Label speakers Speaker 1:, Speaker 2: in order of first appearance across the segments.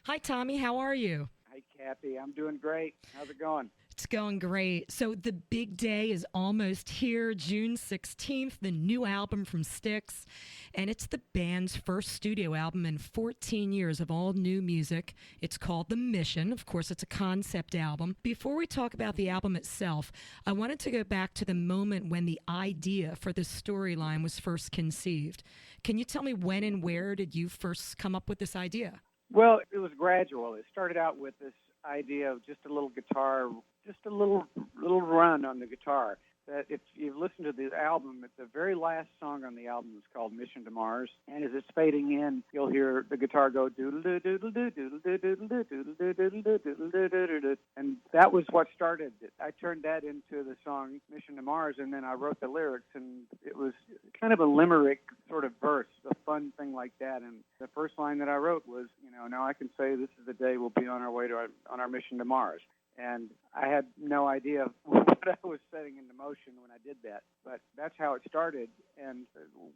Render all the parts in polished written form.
Speaker 1: Hi, Tommy. How are you?
Speaker 2: Hi, Kathy. I'm doing great. How's it going?
Speaker 1: It's going great. So, the big day is almost here, June 16th, the new album from Styx. And it's the band's first studio album in 14 years of all new music. It's called The Mission. Of course, it's a concept album. Before we talk about the album itself, I wanted to go back to the moment when the idea for this storyline was first conceived. Can you tell me when and where did you first come up with this idea?
Speaker 2: Well, it was gradual. It started out with this idea of just a little guitar, just a little run on the guitar. That if you listen to the album, the very last song on the album is called "Mission to Mars," and as it's fading in, you'll hear the guitar go doodle doo doodle doo doodle doo doodle doo doodle doo doodle doo doodle doo doodle doo, and that was what started it. I turned that into the song "Mission to Mars," and then I wrote the lyrics, and it was kind of a limerick sort of verse, a fun thing like that. And the first line that I wrote was, now I can say this is the day we'll be on our way to on our mission to Mars. And I had no idea what I was setting into motion when I did that. But that's how it started. And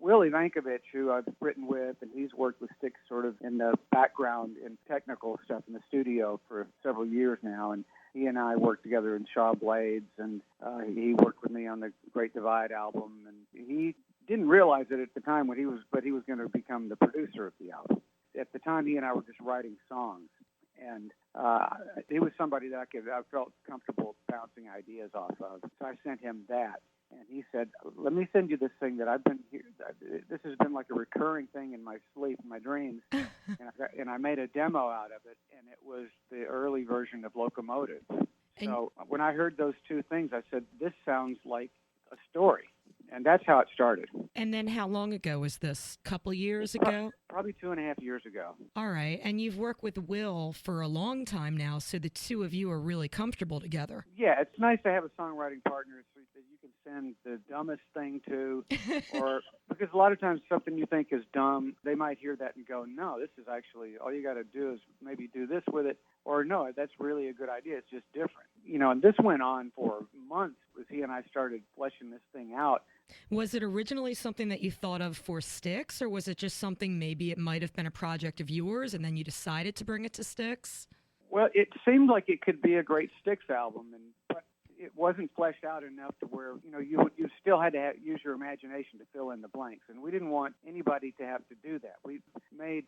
Speaker 2: Willie Vankovich, who I've written with, and he's worked with Styx sort of in the background in technical stuff in the studio for several years now. And he and I worked together in Shaw Blades, and he worked with me on the Great Divide album. And he didn't realize it at the time when he was going to become the producer of the album. At the time, he and I were just writing songs. And he was somebody that I felt comfortable bouncing ideas off of. So I sent him that, and he said, "Let me send you this thing that I've been here. This has been like a recurring thing in my sleep, in my dreams." And I made a demo out of it, and it was the early version of Locomotive. So when I heard those two things, I said, "This sounds like a story." And that's how it started.
Speaker 1: And then how long ago was this? Couple years ago?
Speaker 2: Probably 2.5 years ago.
Speaker 1: All right. And you've worked with Will for a long time now, so the two of you are really comfortable together.
Speaker 2: Yeah, it's nice to have a songwriting partner that you can send the dumbest thing to, or because a lot of times something you think is dumb, they might hear that and go, "No, this is actually, all you got to do is maybe do this with it," or "No, that's really a good idea. It's just different." And this went on for months as he and I started fleshing this thing out.
Speaker 1: Was it originally something that you thought of for Styx, or was it just something maybe it might have been a project of yours and then you decided to bring it to Styx?
Speaker 2: Well, it seemed like it could be a great Styx album, but it wasn't fleshed out enough to where you still had to use your imagination to fill in the blanks, and we didn't want anybody to have to do that. We made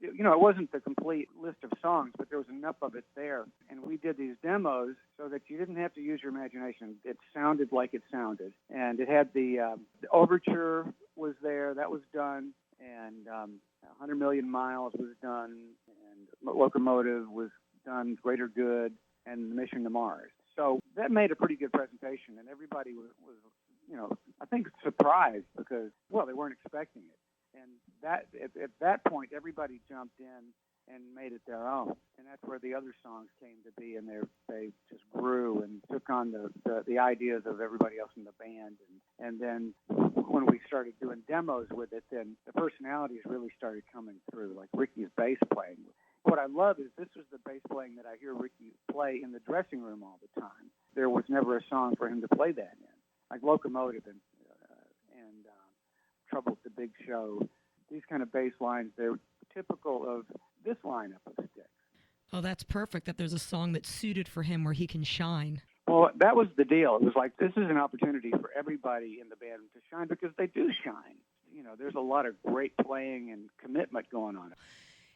Speaker 2: it wasn't the complete list of songs, but there was enough of it there, and we did these demos so that you didn't have to use your imagination. It sounded like it sounded, and it had the overture was there, that was done, and 100 Million Miles was done, and Locomotive was done, Greater Good, and Mission to Mars. So that made a pretty good presentation, and everybody was I think surprised because, well, they weren't expecting it. And that at that point, everybody jumped in and made it their own, and that's where the other songs came to be, and they just grew and took on the ideas of everybody else in the band, and then when we started doing demos with it, then the personalities really started coming through, like Ricky's bass playing. What I love is this was the bass playing that I hear Ricky play in the dressing room all the time. There was never a song for him to play that in, like Locomotive and Trouble at the Big Show. These kind of bass lines, they're typical of this lineup of Styx.
Speaker 1: Oh, that's perfect that there's a song that's suited for him where he can shine.
Speaker 2: Well, that was the deal. It was like, this is an opportunity for everybody in the band to shine because they do shine. There's a lot of great playing and commitment going on.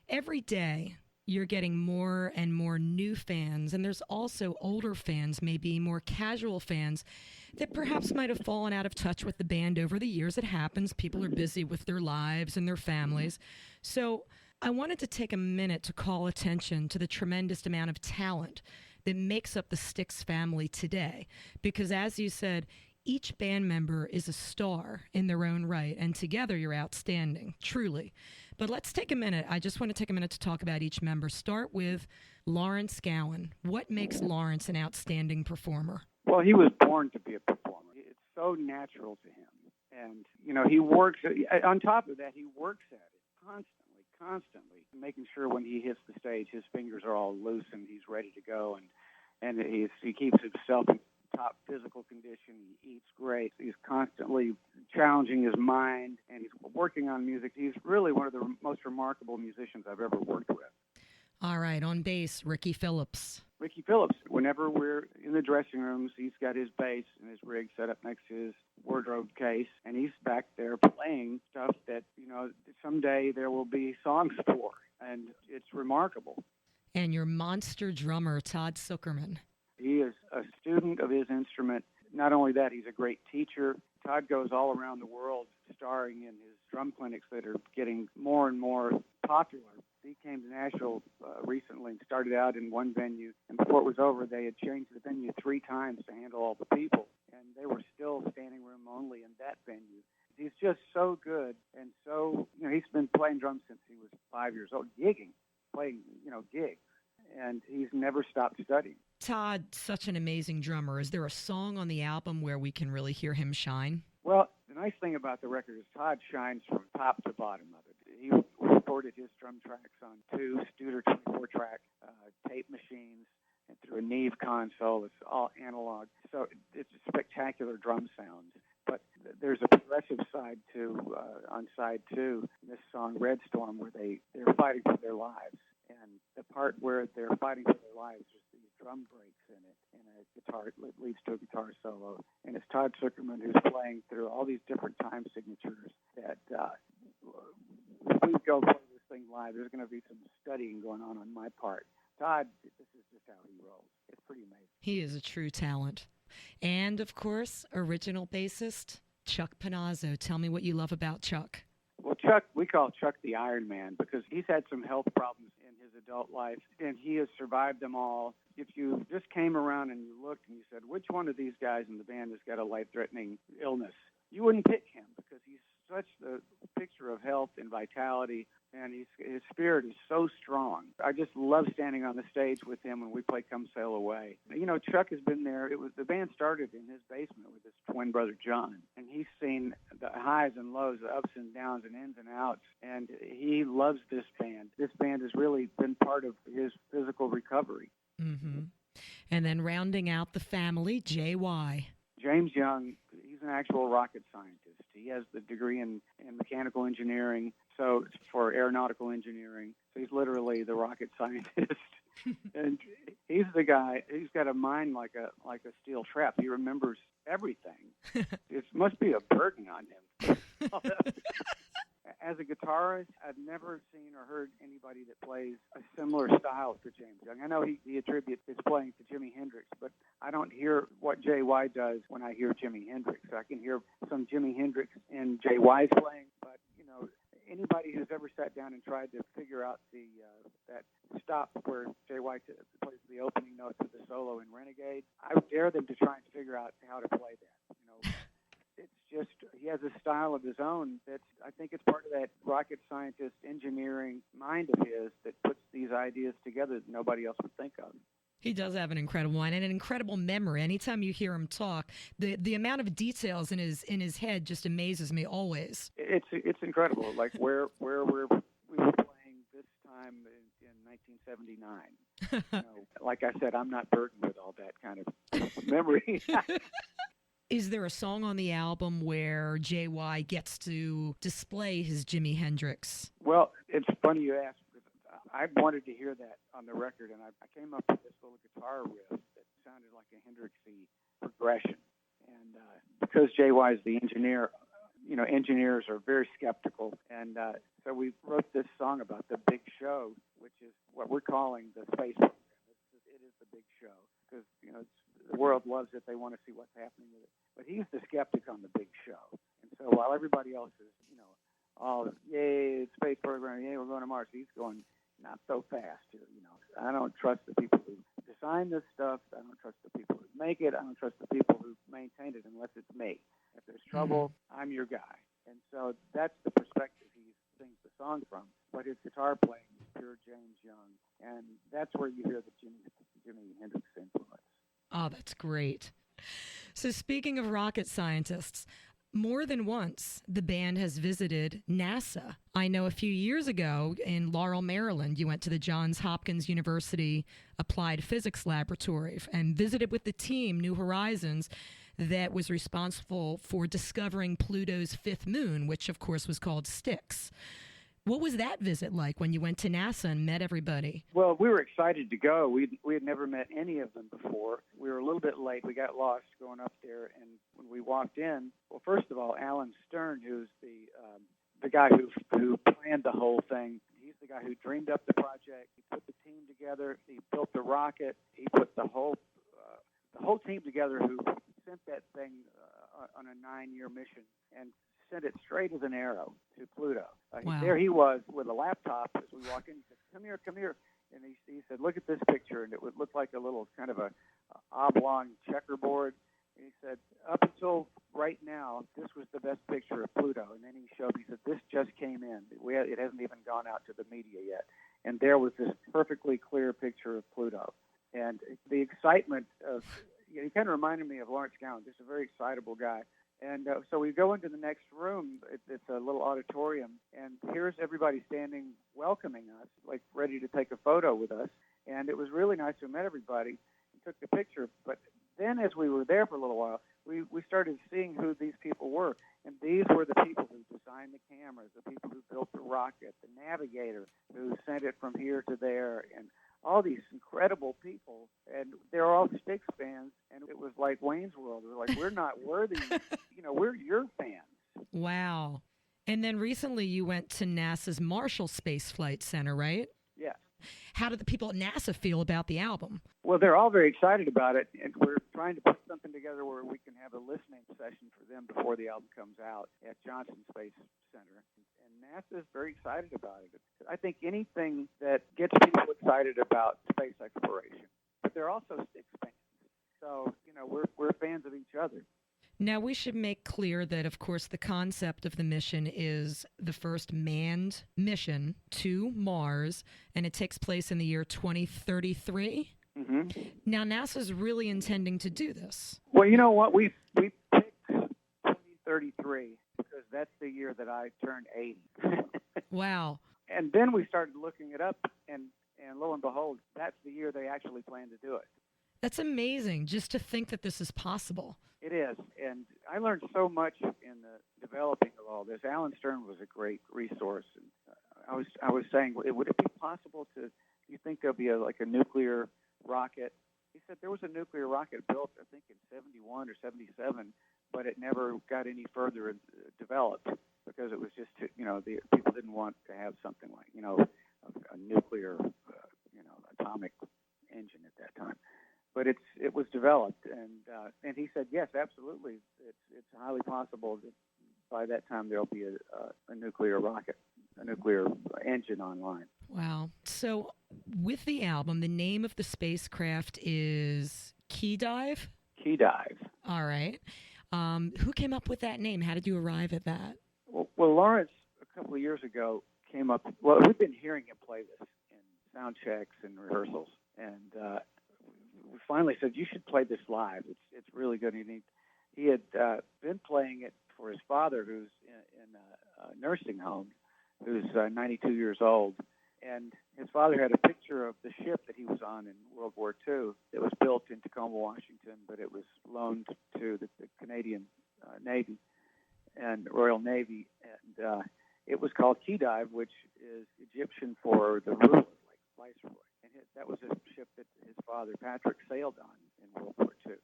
Speaker 1: Every day, you're getting more and more new fans, and there's also older fans, maybe more casual fans, that perhaps might have fallen out of touch with the band over the years. It happens. People are busy with their lives and their families. So I wanted to take a minute to call attention to the tremendous amount of talent that makes up the Styx family today. Because as you said, each band member is a star in their own right, and together you're outstanding, truly. But let's take a minute. I just want to take a minute to talk about each member. Start with Lawrence Gowan. What makes Lawrence an outstanding performer?
Speaker 2: Well, he was born to be a performer. It's so natural to him. And, he works, on top of that, he works at it constantly, making sure when he hits the stage, his fingers are all loose and he's ready to go. And he keeps himself in top physical condition. He eats great. He's constantly challenging his mind, and he's working on music. He's really one of the most remarkable musicians I've ever worked with.
Speaker 1: All right, on bass, Ricky Phillips.
Speaker 2: Ricky Phillips, whenever we're in the dressing rooms, he's got his bass and his rig set up next to his wardrobe case, and he's back there playing stuff that, someday there will be songs for, and it's remarkable.
Speaker 1: And your monster drummer, Todd Zuckerman.
Speaker 2: He is a student of his instrument. Not only that, he's a great teacher. Todd goes all around the world starring in his drum clinics that are getting more and more popular. He came to Nashville recently and started out in one venue, and before it was over, they had changed the venue 3 times to handle all the people, and they were still standing room only in that venue. He's just so good, and so, he's been playing drums since he was 5 years old, playing gigs, and he's never stopped studying.
Speaker 1: Todd, such an amazing drummer. Is there a song on the album where we can really hear him shine?
Speaker 2: Well, the nice thing about the record is Todd shines from top to bottom of it. He recorded his drum tracks on 2 Studer 24-track tape machines and through a Neve console. It's all analog. So it's a spectacular drum sound. But there's a progressive side to on side 2, this song Red Storm, where they're fighting for their lives. And the part where they're fighting for their lives, there's these drum breaks in it, and it leads to a guitar solo. And it's Todd Zuckerman who's playing through all these different time signatures that if we go play this thing live, there's going to be some studying going on my part. Todd, this is just how he rolls. It's pretty amazing.
Speaker 1: He is a true talent. And, of course, original bassist, Chuck Panazzo. Tell me what you love about Chuck.
Speaker 2: Well, Chuck, we call Chuck the Iron Man because he's had some health problems in his adult life, and he has survived them all. If you just came around and you looked and you said, which one of these guys in the band has got a life-threatening illness, you wouldn't pick him because he's such the picture of health and vitality, and his spirit is so strong. I just love standing on the stage with him when we play Come Sail Away. Chuck has been there. The band started in his basement with his twin brother John, and he's seen the highs and lows, the ups and downs and ins and outs, and he loves this band. This band has really been part of his physical recovery.
Speaker 1: Mm-hmm. And then rounding out the family, J.Y.
Speaker 2: James Young, he's an actual rocket scientist. He has the degree in mechanical engineering, so for aeronautical engineering. So he's literally the rocket scientist. And he's the guy, he's got a mind like a steel trap. He remembers everything. It must be a burden on him. As a guitarist, I've never seen or heard anybody that plays a similar style to James Young. I know he attributes his playing to Jimi Hendrix, but I don't hear what J.Y. does when I hear Jimi Hendrix. I can hear some Jimi Hendrix in J.Y.'s playing, but, anybody who's ever sat down and tried to figure out that stop where J.Y. plays the opening notes of the solo in Renegade, I would dare them to try and figure out how to play that, It's just, he has a style of his own that's, I think it's part of that rocket scientist engineering mind of his that puts these ideas together that nobody else would think of.
Speaker 1: He does have an incredible one and an incredible memory. Anytime you hear him talk, the amount of details in his head just amazes me always.
Speaker 2: It's incredible. Like where we were playing this time in 1979. Like I said, I'm not burdened with all that kind of memory.
Speaker 1: Is there a song on the album where J.Y. gets to display his Jimi Hendrix?
Speaker 2: Well, it's funny you ask. I wanted to hear that on the record, and I came up with this little guitar riff that sounded like a Hendrixy progression. And because J.Y. is the engineer, engineers are very skeptical. And so we wrote this song about the big show, which is what we're calling the space program. It is the big show because, the world loves it. They want to see what's happening with it. But he's the skeptic on the big show. And so while everybody else is, all, yay, space program, yay, we're going to Mars, he's going, not so fast here, I don't trust the people who design this stuff. I don't trust the people who make it. I don't trust the people who maintain it unless it's me. If there's trouble, I'm your guy. And so that's the perspective he sings the song from. But his guitar playing is pure James Young. And that's where you hear the Jimi Hendrix influence.
Speaker 1: Oh, that's great. So speaking of rocket scientists, more than once, the band has visited NASA. I know a few years ago in Laurel, Maryland, you went to the Johns Hopkins University Applied Physics Laboratory and visited with the team, New Horizons, that was responsible for discovering Pluto's fifth moon, which, of course, was called Styx. What was that visit like when you went to NASA and met everybody?
Speaker 2: Well, we were excited to go. We had never met any of them before. We were a little bit late. We got lost going up there, and when we walked in, well, first of all, Alan Stern, who's the guy who planned the whole thing, he's the guy who dreamed up the project. He put the team together. He built the rocket. He put the whole team together who sent that thing on a 9-year mission and sent it straight as an arrow to Pluto.
Speaker 1: Wow.
Speaker 2: There he was with a laptop as we walked in. He said, come here. And he said, look at this picture. And it would look like a little kind of a oblong checkerboard. And he said, up until right now, this was the best picture of Pluto. And then he said, this just came in. It hasn't even gone out to the media yet. And there was this perfectly clear picture of Pluto. And the excitement of, he kind of reminded me of Lawrence Gowan, just a very excitable guy. And so we go into the next room. It's a little auditorium, and here's everybody standing welcoming us, like ready to take a photo with us. And it was really nice to meet everybody and took the picture. But then as we were there for a little while, we started seeing who these people were. And these were the people who designed the cameras, the people who built the rocket, the navigator who sent it from here to there, and all these incredible people, and they're all Styx fans, and it was like Wayne's World. It was like, we're not worthy, we're your fans.
Speaker 1: Wow. And then recently you went to NASA's Marshall Space Flight Center, right?
Speaker 2: Yeah.
Speaker 1: How did the people at NASA feel about the album?
Speaker 2: Well, they're all very excited about it, and we're trying to put something together where we can have a listening session for them before the album comes out at Johnson Space Center. And NASA is very excited about it. I think anything that gets people excited about space exploration, but they're also Styx fans. So, we're fans of each other.
Speaker 1: Now, we should make clear that, of course, the concept of the mission is the first manned mission to Mars, and it takes place in the year 2033.
Speaker 2: Mm-hmm.
Speaker 1: Now, NASA's really intending to do this.
Speaker 2: Well, you know what? We picked 2033 because that's the year that I turned 80.
Speaker 1: Wow.
Speaker 2: And then we started looking it up, and lo and behold, that's the year they actually plan to do it.
Speaker 1: That's amazing, just to think that this is possible.
Speaker 2: It is, and I learned so much in the developing of all this. Alan Stern was a great resource. And I was saying, would it be possible to? Do you think there'll be a nuclear rocket? He said there was a nuclear rocket built, I think, in '71 or '77, but it never got any further developed because it was just, the people didn't want to have something like, a nuclear, atomic engine at that time. But it was developed, and he said yes, absolutely. It's highly possible that by that time there'll be a nuclear rocket, a nuclear engine online.
Speaker 1: Wow. So with the album, the name of the spacecraft is Key Dive?
Speaker 2: Key Dive.
Speaker 1: All right. Who came up with that name? How did you arrive at that?
Speaker 2: Well, Lawrence, a couple of years ago, came up. Well, we've been hearing him play this in sound checks and rehearsals, and we finally said, you should play this live. It's really good. He had been playing it for his father, who's in a nursing home, who's 92 years old. And his father had a picture of the ship that he was on in World War II. It was built in Tacoma, Washington, but it was loaned to the Canadian Navy and Royal Navy. And it was called Key Dive, which is Egyptian for the ruler, like Viceroy. And that was a ship that his father, Patrick, sailed on in World War II.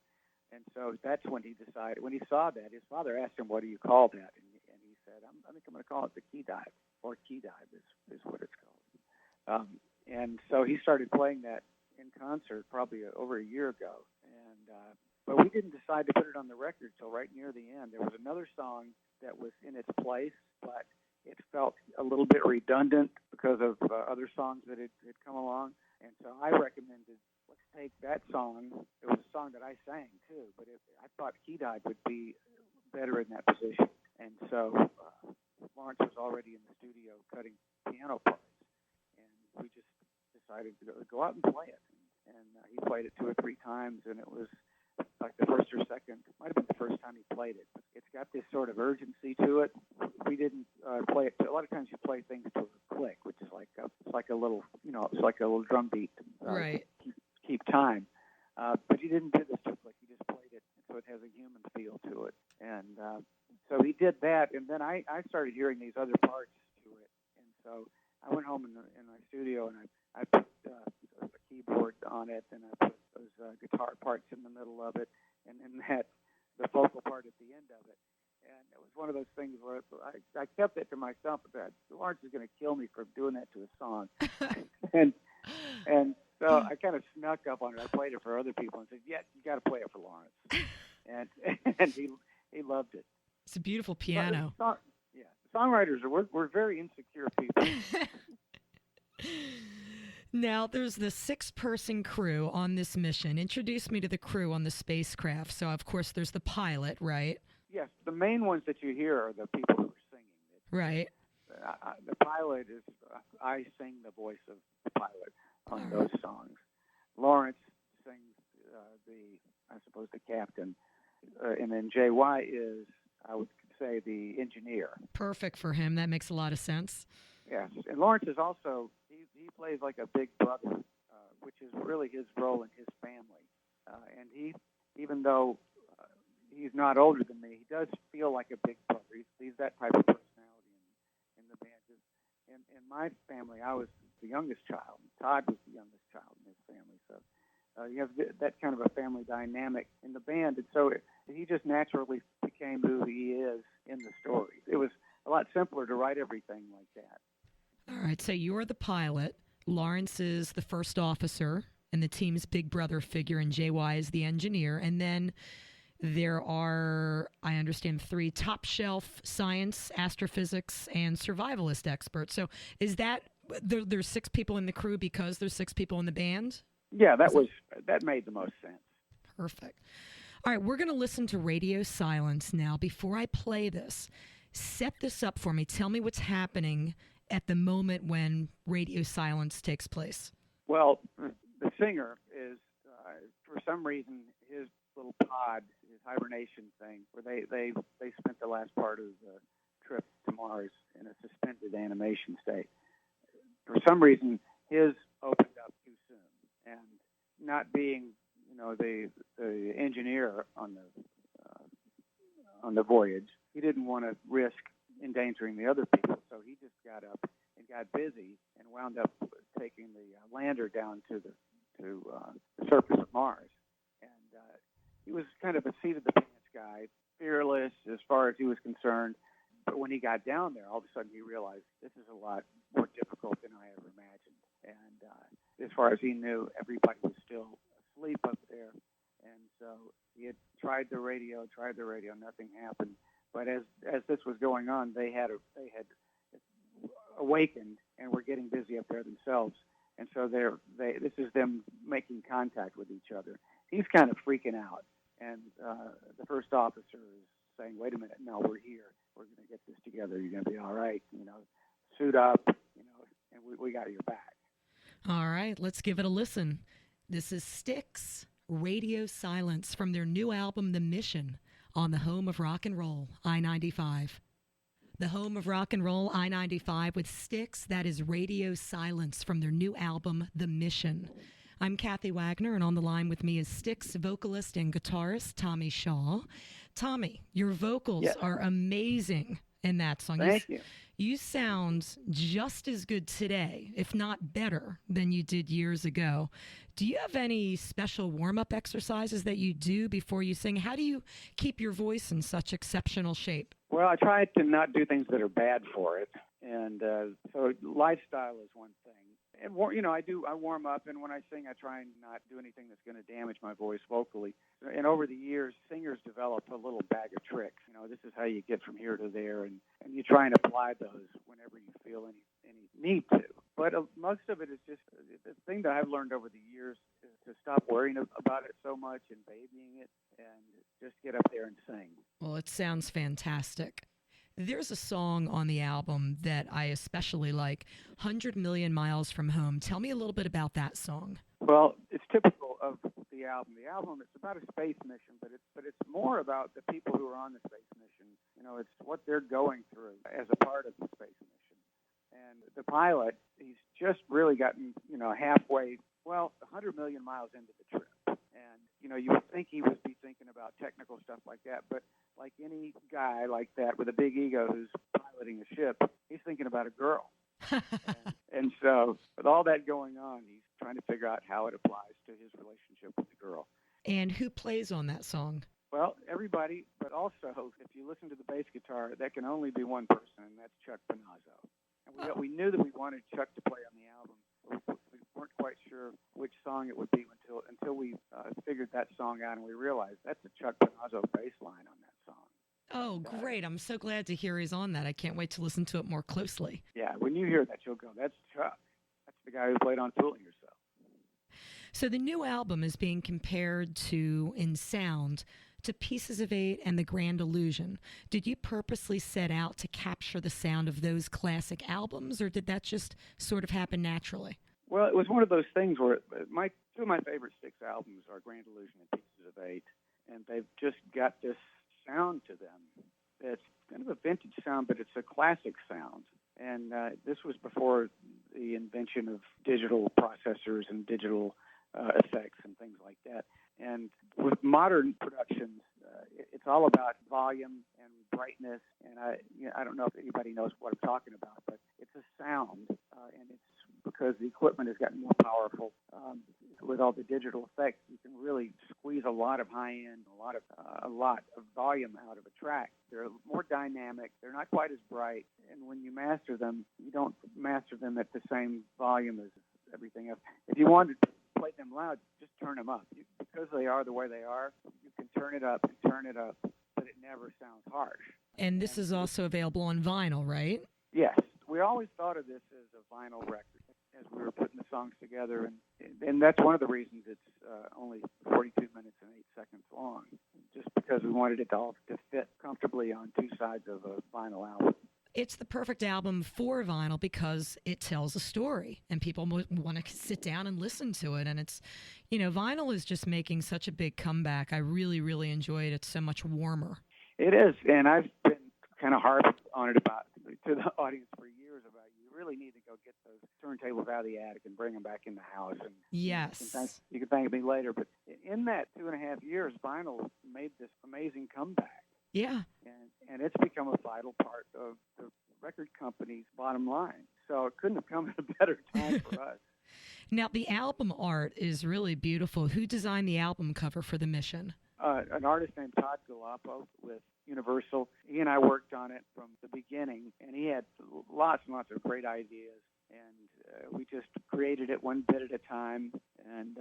Speaker 2: And so that's when he decided, when he saw that, his father asked him, what do you call that? And he said, I think I'm going to call it the Key Dive, or Key Dive is what it's called. And so he started playing that in concert probably over a year ago. But we didn't decide to put it on the record till right near the end. There was another song that was in its place, but it felt a little bit redundant because of other songs that had come along. And so I recommended, let's take that song. It was a song that I sang, too, but I thought Key Dive would be better in that position. And so Lawrence was already in the studio cutting piano parts, and we just decided to go out and play it. And he played it 2 or 3 times, and it was like the first or second, might have been the first time he played it. It's got this sort of urgency to it. We didn't play it. A lot of times you play things to a click, which is like a little, it's like a little drum beat to
Speaker 1: right.
Speaker 2: keep time. But he didn't do this to a click. He just played it, so it has a human feel to it. And so he did that, and then I started hearing these other parts to it. And So I went home in my studio and I put a keyboard on it, and I put those guitar parts in the middle of it, and then the vocal part at the end of it. And it was one of those things where I kept it to myself. But Lawrence is going to kill me for doing that to a song, and so I kind of snuck up on it. I played it for other people and said, "Yeah, you got to play it for Lawrence," and he loved it.
Speaker 1: It's a beautiful piano.
Speaker 2: Yeah, songwriters we're very insecure people.
Speaker 1: Now, there's the 6-person crew on this mission. Introduce me to the crew on the spacecraft. So, of course, there's the pilot, right?
Speaker 2: Yes, the main ones that you hear are the people who are singing.
Speaker 1: Right.
Speaker 2: The pilot is, I sing the voice of the pilot on those songs. Lawrence sings the captain. And then JY is, I would say, the engineer.
Speaker 1: Perfect for him. That makes a lot of sense.
Speaker 2: Yes, and Lawrence is also, he plays like a big brother, which is really his role in his family. And he, even though he's not older than me, he does feel like a big brother. He's that type of personality in the band. In my family, I was the youngest child. Todd was the youngest child in his family. So you have that kind of a family dynamic in the band. And so he just naturally became who he is in the story. It was a lot simpler to write everything like that.
Speaker 1: All right, so you're the pilot. Lawrence is the first officer and the team's big brother figure, and JY is the engineer. And then there are, I understand, 3 top shelf science, astrophysics, and survivalist experts. So is that, there's 6 people in the crew because there's 6 people in the band?
Speaker 2: Yeah, that made the most sense.
Speaker 1: Perfect. All right, we're going to listen to Radio Silence now. Before I play this, set this up for me. Tell me what's happening at the moment when Radio Silence takes place.
Speaker 2: Well, the singer is, for some reason, his little pod, his hibernation thing, where they spent the last part of the trip to Mars in a suspended animation state. For some reason, his opened up too soon, and not being, the engineer on the voyage, he didn't want to risk endangering the other people, so he just got up and got busy and wound up taking the lander down to the surface of Mars. And he was kind of a seat-of-the-pants guy, fearless as far as he was concerned. But when he got down there, all of a sudden he realized this is a lot more difficult than I ever imagined. And as far as he knew, everybody was still asleep up there. And so he had tried the radio, nothing happened. But as this was going on, they had awakened and were getting busy up there themselves. And so this is them making contact with each other. He's kind of freaking out. And the first officer is saying, "Wait a minute, no, we're here. We're going to get this together. You're going to be all right. Suit up, and we got your back."
Speaker 1: All right, let's give it a listen. This is Styx, Radio Silence, from their new album, The Mission, on the home of rock and roll, I-95. The home of rock and roll, I-95, with Styx. That is Radio Silence from their new album, The Mission. I'm Kathy Wagner, and on the line with me is Styx vocalist and guitarist Tommy Shaw. Tommy, your vocals are amazing in that song.
Speaker 2: Thank you.
Speaker 1: You sound just as good today, if not better, than you did years ago. Do you have any special warm-up exercises that you do before you sing? How do you keep your voice in such exceptional shape?
Speaker 2: Well, I try to not do things that are bad for it. And so lifestyle is one thing. And I warm up, and when I sing, I try and not do anything that's going to damage my voice vocally. And over the years, singers develop a little bag of tricks. This is how you get from here to there, and you try and apply those whenever you feel any need to. But most of it is just the thing that I've learned over the years is to stop worrying about it so much and babying it, and just get up there and sing.
Speaker 1: Well, it sounds fantastic. There's a song on the album that I especially like, 100 Million Miles from Home. Tell me a little bit about that song.
Speaker 2: Well, it's typical of the album. The album, it's about a space mission, but it's more about the people who are on the space mission. It's what they're going through as a part of the space mission. And the pilot, he's just really gotten, halfway, 100 million miles into the trip. And, you would think he would be thinking about technical stuff like that, but like any guy like that with a big ego who's piloting a ship, he's thinking about a girl. And so, with all that going on, he's trying to figure out how it applies to his relationship with the girl.
Speaker 1: And who plays on that song?
Speaker 2: Well, everybody, but also, if you listen to the bass guitar, that can only be one person, and that's Chuck Panazzo. And we knew that we wanted Chuck to play on the album. We weren't quite sure which song it would be until we figured that song out, and we realized that's a Chuck Panazzo bass line on that song.
Speaker 1: Oh, great. I'm so glad to hear he's on that. I can't wait to listen to it more closely.
Speaker 2: Yeah, when you hear that, you'll go, that's Chuck. That's the guy who played on Fooling Yourself.
Speaker 1: So the new album is being compared to, in sound, to Pieces of Eight and The Grand Illusion. Did you purposely set out to capture the sound of those classic albums, or did that just sort of happen naturally?
Speaker 2: Well, it was one of those things where two of my favorite Styx albums are Grand Illusion and Pieces of Eight, and they've just got this sound to them. It's kind of a vintage sound, but it's a classic sound. And this was before the invention of digital processors and digital effects and things like that. And with modern productions, it's all about volume and brightness. And I don't know if anybody knows what I'm talking about, but it's a sound, and it's because the equipment has gotten more powerful. With all the digital effects, you can really squeeze a lot of high end, a lot of volume out of a track. They're more dynamic. They're not quite as bright. And when you master them, you don't master them at the same volume as everything else. If you wanted to play them loud, just turn them up. Because they are the way they are, you can turn it up, but it never sounds harsh.
Speaker 1: And this is also available on vinyl, right?
Speaker 2: Yes. We always thought of this as a vinyl record as we were putting the songs together, and that's one of the reasons it's only 42 minutes and 8 seconds long, just because we wanted it all to fit comfortably on two sides of a vinyl album.
Speaker 1: It's the perfect album for vinyl because it tells a story and people want to sit down and listen to it. And it's, vinyl is just making such a big comeback. I really, really enjoy it. It's so much warmer.
Speaker 2: It is. And I've been kind of harping on it to the audience for years about you really need to go get those turntables out of the attic and bring them back in the house. And
Speaker 1: yes.
Speaker 2: You can thank me later. But in that 2.5 years, vinyl made this amazing comeback.
Speaker 1: Yeah.
Speaker 2: And it's become a vital part of the record company's bottom line. So it couldn't have come at a better time for us.
Speaker 1: Now, the album art is really beautiful. Who designed the album cover for The Mission?
Speaker 2: An artist named Todd Galapo with Universal. He and I worked on it from the beginning, and he had lots and lots of great ideas. And we just created it one bit at a time. And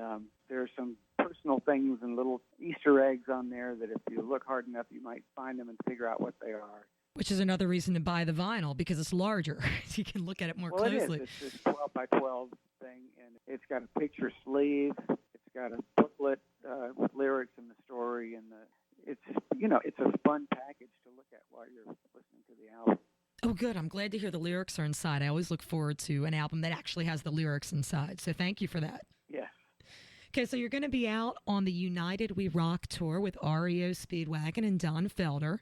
Speaker 2: there are some personal things and little Easter eggs on there that if you look hard enough, you might find them and figure out what they are.
Speaker 1: Which is another reason to buy the vinyl, because it's larger. You can look at it more closely.
Speaker 2: It is. It's this 12 by 12 thing, and it's got a picture sleeve. It's got a booklet with lyrics and the story, and it's a fun package to look at while you're listening to the album.
Speaker 1: Oh, good. I'm glad to hear the lyrics are inside. I always look forward to an album that actually has the lyrics inside, so thank you for that.
Speaker 2: Yes.
Speaker 1: Okay, so you're going to be out on the United We Rock tour with REO Speedwagon and Don Felder.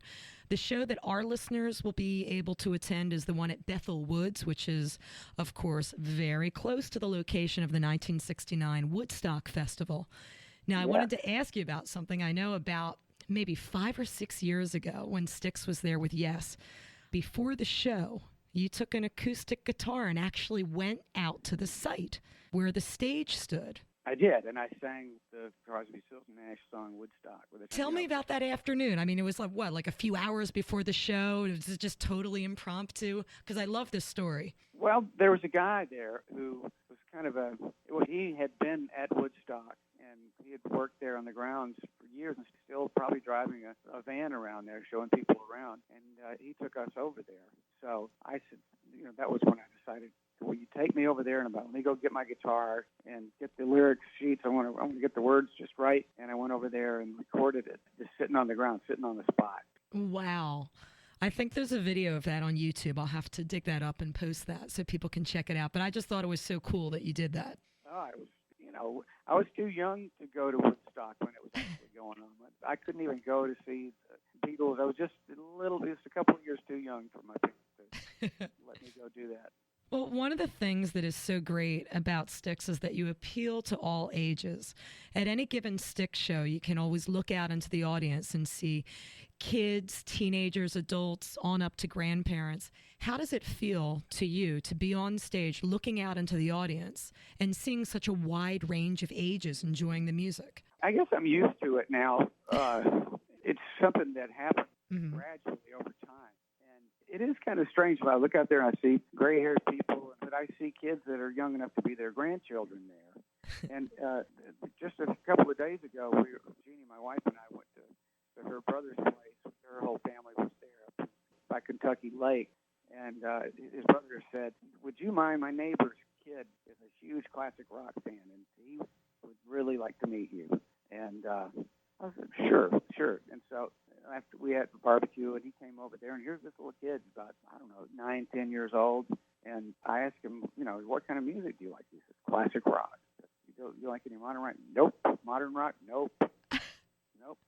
Speaker 1: The show that our listeners will be able to attend is the one at Bethel Woods, which is, of course, very close to the location of the 1969 Woodstock Festival. Now, I wanted to ask you about something. I know about maybe 5 or 6 years ago when Styx was there with Yes. Before the show, you took an acoustic guitar and actually went out to the site where the stage stood.
Speaker 2: I did, and I sang the Crosby, Stills and Nash song Woodstock.
Speaker 1: Tell me about that afternoon. I mean, it was like a few hours before the show? It was just totally impromptu? Because I love this story.
Speaker 2: Well, there was a guy there who was kind of he had been at Woodstock, and he had worked there on the grounds for years and still probably driving a van around there, showing people around, and he took us over there. So I said, that was when I decided, will you take me over there? And let me go get my guitar and get the lyric sheets. I want to get the words just right. And I went over there and recorded it, just sitting on the ground, sitting on the spot.
Speaker 1: Wow. I think there's a video of that on YouTube. I'll have to dig that up and post that so people can check it out. But I just thought it was so cool that you did that.
Speaker 2: Oh, it was, I was too young to go to Woodstock when it was actually going on. I couldn't even go to see the Beatles. I was just a couple of years too young for my parents to let me go do that.
Speaker 1: Well, one of the things that is so great about Styx is that you appeal to all ages. At any given Styx show, you can always look out into the audience and see kids, teenagers, adults, on up to grandparents. How does it feel to you to be on stage looking out into the audience and seeing such a wide range of ages enjoying the music?
Speaker 2: I guess I'm used to it now. It's something that happens gradually over time. And it is kind of strange when I look out there and I see gray-haired people, but I see kids that are young enough to be their grandchildren there. And just a couple of days ago, Jeannie, my wife, and I went to her brother's place. Her whole family was there up by Kentucky Lake. And his brother said, "Would you mind? My neighbor's kid is a huge classic rock fan, and he would really like to meet you." And I said, sure. And so after we had the barbecue, and he came over there, and here's this little kid, about, 9, 10 years old. And I asked him, what kind of music do you like? He said, classic rock. You like any modern rock? Nope. Modern rock? Nope. Nope.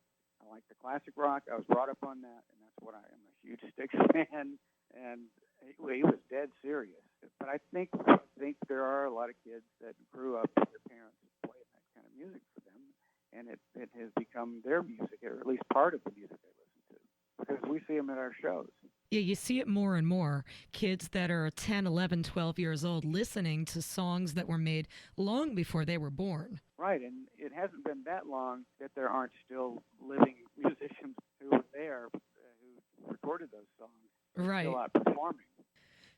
Speaker 2: I like the classic rock. I was brought up on that, and that's what I am, a huge Styx fan. And he was dead serious. But I think there are a lot of kids that grew up with their parents playing that kind of music for them, and it has become their music, or at least part of the music they listen to, because we see them at our shows.
Speaker 1: Yeah, you see it more and more. Kids that are 10, 11, 12 years old listening to songs that were made long before they were born.
Speaker 2: Right, and it hasn't been that long that there aren't still living musicians who were there, who recorded those songs.
Speaker 1: Right.
Speaker 2: Still out performing.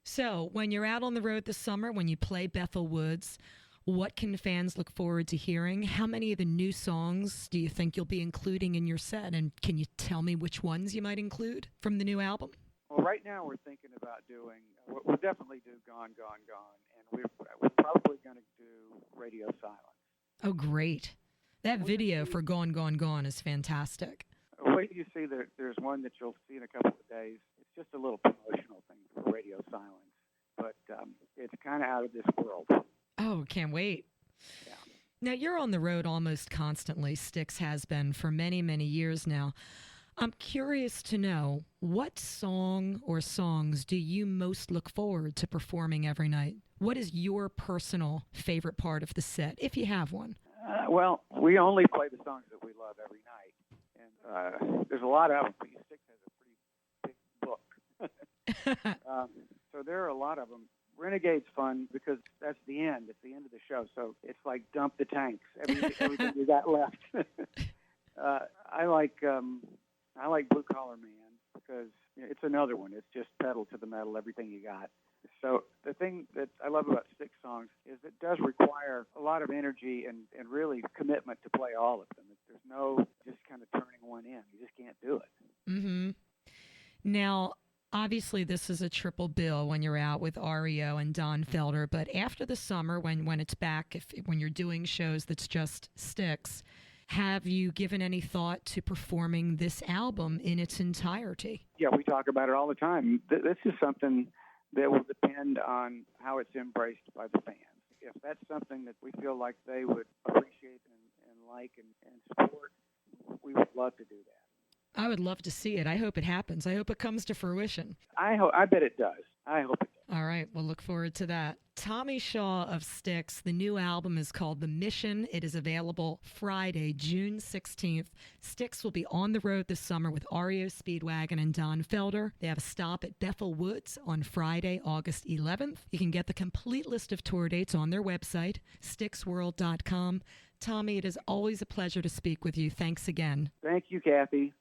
Speaker 1: So, when you're out on the road this summer, when you play Bethel Woods, what can fans look forward to hearing? How many of the new songs do you think you'll be including in your set? And can you tell me which ones you might include from the new album?
Speaker 2: Well, right now we're thinking about doing, we'll definitely do Gone, Gone, Gone, and we're probably going to do Radio Silence.
Speaker 1: Oh, great. That video for Gone, Gone, Gone is fantastic.
Speaker 2: Wait till you see there's one that you'll see in a couple of days. It's just a little promotional thing for Radio Silence, but it's kind of out of this world.
Speaker 1: Oh, can't wait.
Speaker 2: Yeah.
Speaker 1: Now, you're on the road almost constantly. Styx has been for many, many years now. I'm curious to know, what song or songs do you most look forward to performing every night? What is your personal favorite part of the set, if you have one?
Speaker 2: Well, we only play the songs that we love every night. And there's a lot of them, but Styx has a pretty big book. So there are a lot of them. Renegade's fun because that's the end. It's the end of the show. So it's like dump the tanks, everything you got left. I like Blue Collar Man because it's another one. It's just pedal to the metal, everything you got. So the thing that I love about Styx songs is it does require a lot of energy and really commitment to play all of them. There's no just kind of turning one in. You just can't do it.
Speaker 1: Mm-hmm. Now, obviously, this is a triple bill when you're out with REO and Don Felder, but after the summer, when it's back, when you're doing shows that's just Styx, have you given any thought to performing this album in its entirety?
Speaker 2: Yeah, we talk about it all the time. This is something that will depend on how it's embraced by the fans. If that's something that we feel like they would appreciate and like and support, we would love to do that.
Speaker 1: I would love to see it. I hope it happens. I hope it comes to fruition.
Speaker 2: I bet it does. I hope it does.
Speaker 1: All right. We'll look forward to that. Tommy Shaw of Styx. The new album is called The Mission. It is available Friday, June 16th. Styx will be on the road this summer with REO Speedwagon and Don Felder. They have a stop at Bethel Woods on Friday, August 11th. You can get the complete list of tour dates on their website, styxworld.com. Tommy, it is always a pleasure to speak with you. Thanks again.
Speaker 2: Thank you, Kathy.